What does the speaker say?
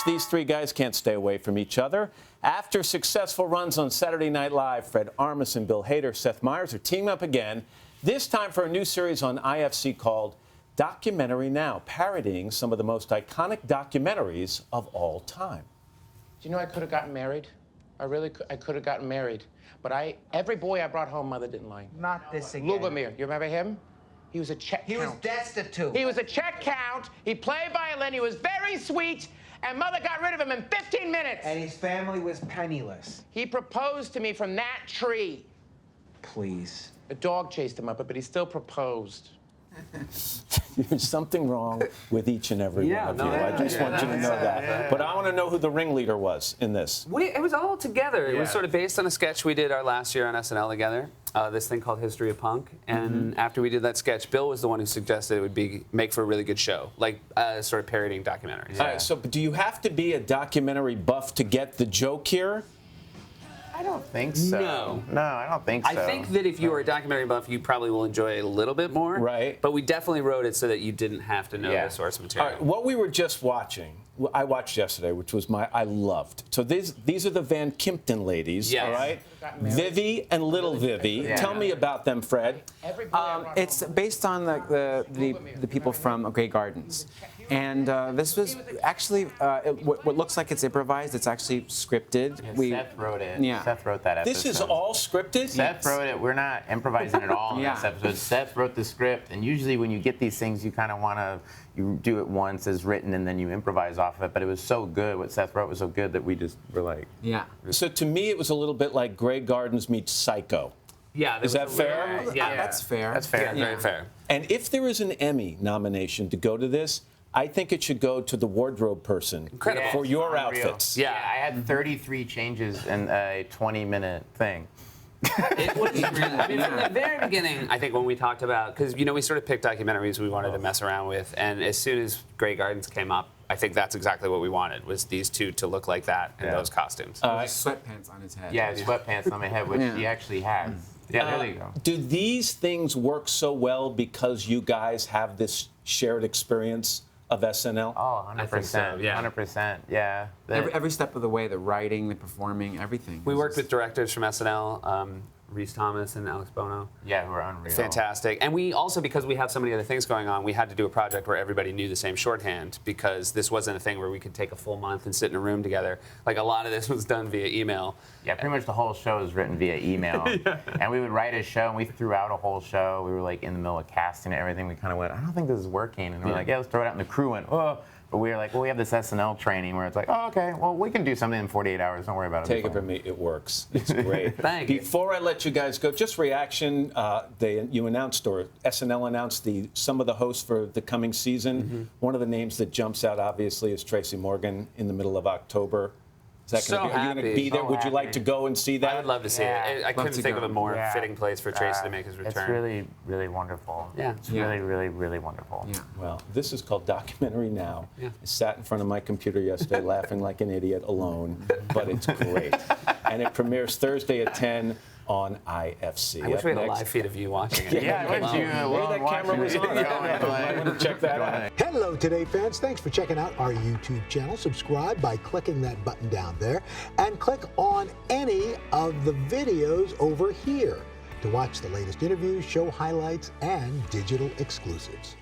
these three guys can't stay away from each other. After successful runs on Saturday Night Live, Fred Armisen, Bill Hader, Seth Meyers are teaming up again, this time for a new series on IFC called Mockumentary Now, parodying some of the most iconic documentaries of all time. Do you know I could have gotten married? I could have gotten married. But every boy I brought home, mother didn't like. Not this again. Lubomir, you remember him? He was a check count. He was destitute. He was a check count. He played violin. He was very sweet. And mother got rid of him in 15 minutes. And his family was penniless. He proposed to me from that tree. Please. A dog chased him up, but he still proposed. There's something wrong with each and every one of you. I just want you to know that. But I want to know who the ringleader was in this. It was all together. It was sort of based on a sketch we did our last year on SNL together, this thing called History of Punk. And after we did that sketch, Bill was the one who suggested it would make for a really good show, like sort of parodying documentaries. All right, so do you have to be a documentary buff to get the joke here? I don't think so. No, I don't think so. I think that if you were a documentary buff, you probably will enjoy it a little bit more. Right. But we definitely wrote it so that you didn't have to know the source material. All right, what we were just watching, I watched yesterday, which was I loved. So these are the Van Kimpton ladies, all right? Vivi and Little Vivi. Yeah. Tell me about them, Fred. It's based on the people from Grey Gardens. And this was actually, what looks like it's improvised, it's actually scripted. Yeah, Seth wrote it. Yeah. Seth wrote that episode. This is all scripted? Seth wrote it. We're not improvising at all in this episode. Seth wrote the script, and usually when you get these things, you kind of want to, you do it once as written, and then you improvise off of it. But it was so good, what Seth wrote was so good that we just were like... Yeah. So to me, it was a little bit like Grey Gardens meets Psycho. Yeah. Is that fair? That's fair. That's fair. Yeah, very fair. And if there is an Emmy nomination to go to this, I think it should go to the wardrobe person for your outfits. Yeah, I had 33 changes in a 20-minute thing. It was, I mean, from the very beginning, I think when we talked about, because, we sort of picked documentaries we wanted to mess around with, and as soon as Grey Gardens came up, I think that's exactly what we wanted, was these two to look like that in those costumes. Sweatpants on his head. Yeah, sweatpants on my head, which he actually has. Yeah, there you go. Do these things work so well because you guys have this shared experience of SNL? Oh, 100%. I think so, yeah. 100%, yeah. Every step of the way, the writing, the performing, everything. We worked with directors from SNL, Rhys Thomas and Alex Bono. Yeah, who are unreal. Fantastic. And we also, because we have so many other things going on, we had to do a project where everybody knew the same shorthand, because this wasn't a thing where we could take a full month and sit in a room together. Like, a lot of this was done via email. Yeah, pretty much the whole show is written via email. And we would write a show, and we threw out a whole show. We were like in the middle of casting and everything. We kind of went, I don't think this is working. And we were like, yeah, let's throw it out. And the crew went, oh. But we were like, well, we have this SNL training where it's like, oh, okay, well, we can do something in 48 hours. Don't worry about it. Take it from me, it works. It's great. Thank you. Before I let you guys go, just reaction. You announced, or SNL announced some of the hosts for the coming season. One of the names that jumps out, obviously, is Tracy Morgan in the middle of October. Is that So are you going to be there? Would you like to go and see that? I would love to see it. I couldn't think of a more fitting place for Tracy to make his return. It's really, really wonderful. Yeah. It's really, really, really wonderful. Yeah. Well, this is called Mockumentary Now. I sat in front of my computer yesterday laughing like an idiot alone, but it's great. And it premieres Thursday at 10 on IFC. I wish we had a live feed of you watching it. Yeah, I wish you Maybe that camera was on. I want to check that out. Hello, Today fans. Thanks for checking out our YouTube channel. Subscribe by clicking that button down there and click on any of the videos over here to watch the latest interviews, show highlights, and digital exclusives.